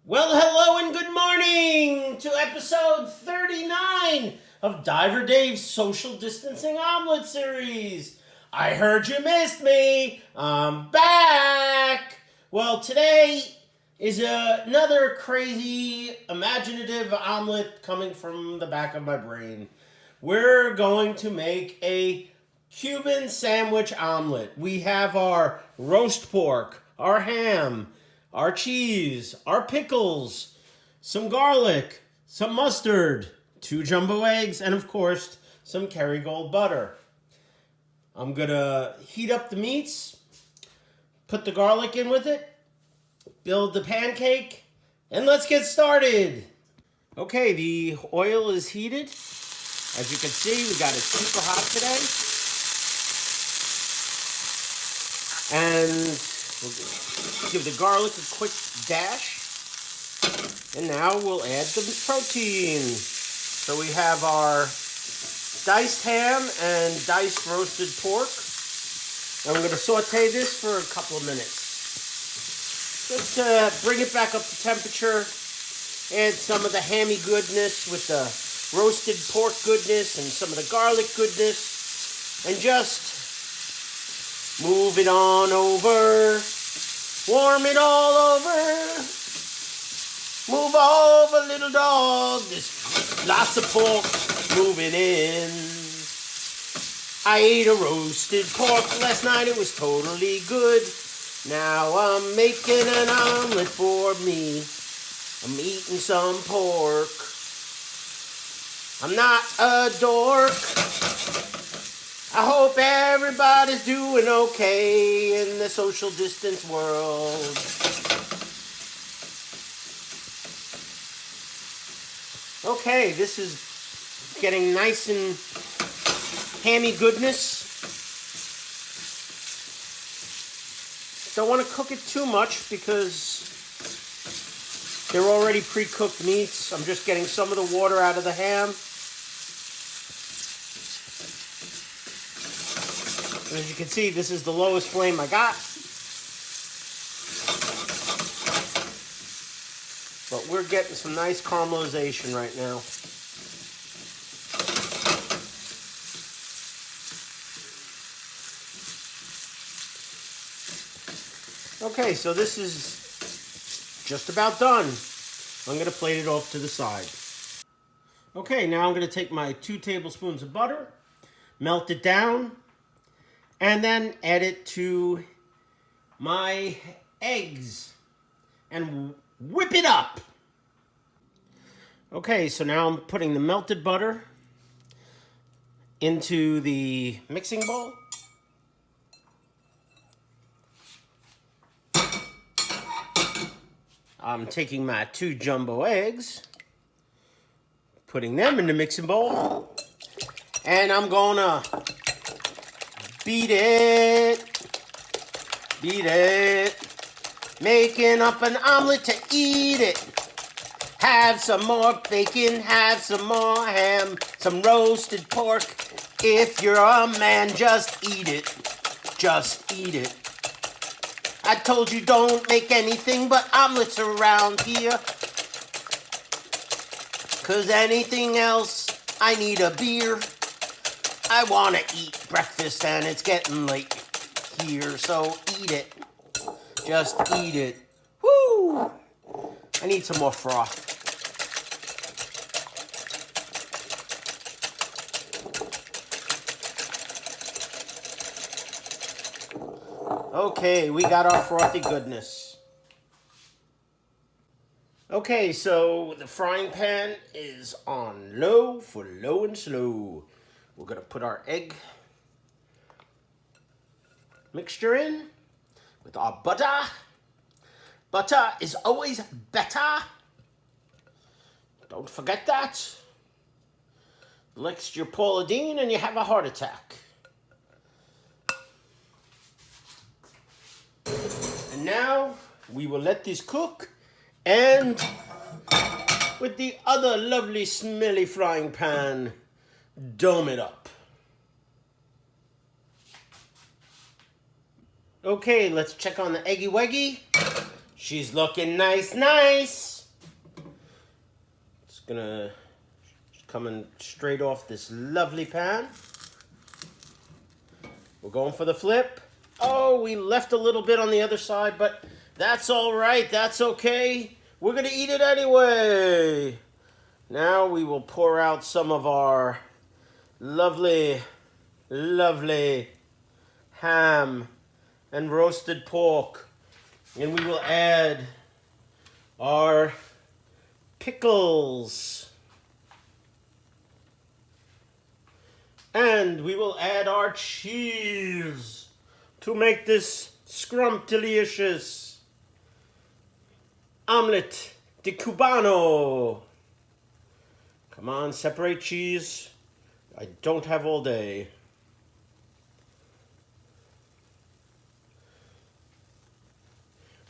Well, hello and good morning to episode 39 of Diver Dave's Social Distancing Omelet Series. I heard you missed me. I'm back. Well, today is another crazy, imaginative omelet coming from the back of my brain. We're going to make a Cuban sandwich omelet. We have our roast pork, our ham, our cheese, our pickles, some garlic, some mustard, 2 jumbo eggs, and of course, some Kerrygold butter. I'm gonna heat up the meats, put the garlic in with it, build the pancake, and let's get started. Okay, the oil is heated. As you can see, we got it super hot today. And we'll give the garlic a quick dash. And now we'll add the protein. So we have our diced ham and diced roasted pork. And we're going to saute this for a couple of minutes. Just to bring it back up to temperature. Add some of the hammy goodness with the roasted pork goodness and some of the garlic goodness. And just move it on over. Warm it all over. Move over, little dog. There's lots of pork moving in. I ate a roasted pork last night. It was totally good. Now I'm making an omelet for me. I'm eating some pork. I'm not a dork. I hope everybody's doing okay in the social distance world. Okay, this is getting nice and hammy goodness. Don't want to cook it too much because they're already pre-cooked meats. I'm just getting some of the water out of the ham. As you can see, this is the lowest flame I got. But we're getting some nice caramelization right now. Okay, so this is just about done. I'm going to plate it off to the side. Okay, now I'm going to take my 2 tablespoons of butter, melt it down, and then add it to my eggs and whip it up. Okay, so now I'm putting the melted butter into the mixing bowl. I'm taking my 2 jumbo eggs, putting them in the mixing bowl, and I'm gonna beat it, making up an omelet to eat it. Have some more bacon, have some more ham, some roasted pork. If you're a man, just eat it. Just eat it. I told you don't make anything but omelets around here. 'Cause anything else, I need a beer. I wanna eat breakfast and it's getting late here, so eat it. Just eat it. Woo! I need some more froth. Okay, we got our frothy goodness. Okay, so the frying pan is on low for low and slow. We're gonna put our egg mixture in with our butter. Butter is always better. Don't forget that. Next, you're Paula Deen and you have a heart attack. And now we will let this cook, and with the other lovely smelly frying pan, dome it up. Okay, let's check on the eggy weggy. She's looking nice. gonna coming straight off this lovely pan. We're going for the flip. Oh, we left a little bit on the other side, but that's all right. That's okay. We're gonna eat it anyway. Now we will pour out some of our lovely, lovely ham and roasted pork. And we will add our pickles. And we will add our cheese to make this scrumptious omelette de Cubano. Come on, separate cheese. I don't have all day.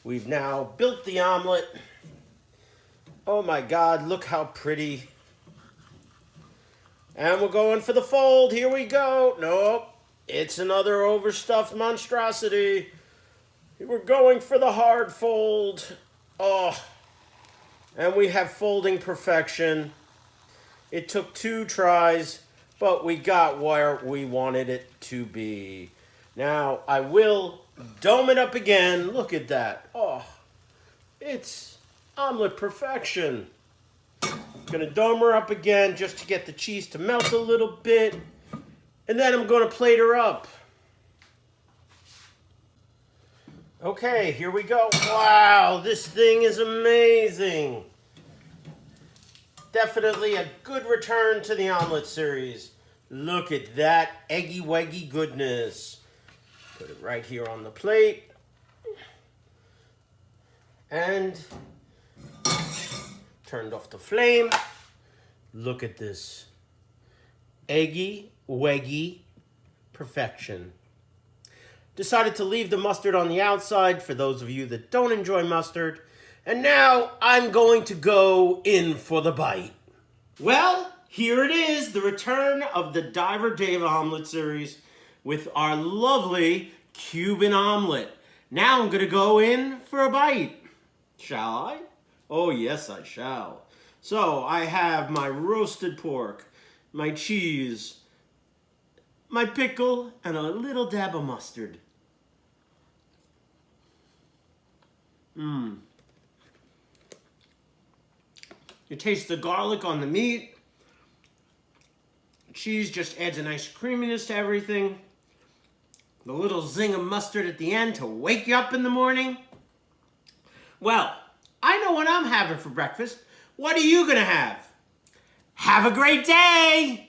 We've now built the omelet. Oh my God, look how pretty. And we're going for the fold. Here we go. Nope, it's another overstuffed monstrosity. We're going for the hard fold. Oh, and we have folding perfection. It took 2 tries, but we got where we wanted it to be. Now, I will dome it up again. Look at that. Oh, it's omelet perfection. Gonna dome her up again just to get the cheese to melt a little bit. And then I'm gonna plate her up. Okay, here we go. Wow, this thing is amazing. Definitely a good return to the omelet series. Look at that eggy weggy goodness. Put it right here on the plate. And turned off the flame. Look at this. Eggy weggy perfection. Decided to leave the mustard on the outside for those of you that don't enjoy mustard. And now I'm going to go in for the bite. Well, here it is, the return of the Diver Dave omelet series with our lovely Cuban omelet. Now I'm gonna go in for a bite. Shall I? Oh yes, I shall. So I have my roasted pork, my cheese, my pickle, and a little dab of mustard. You taste the garlic on the meat. Cheese just adds a nice creaminess to everything. The little zing of mustard at the end to wake you up in the morning. Well, I know what I'm having for breakfast. What are you gonna have? Have a great day!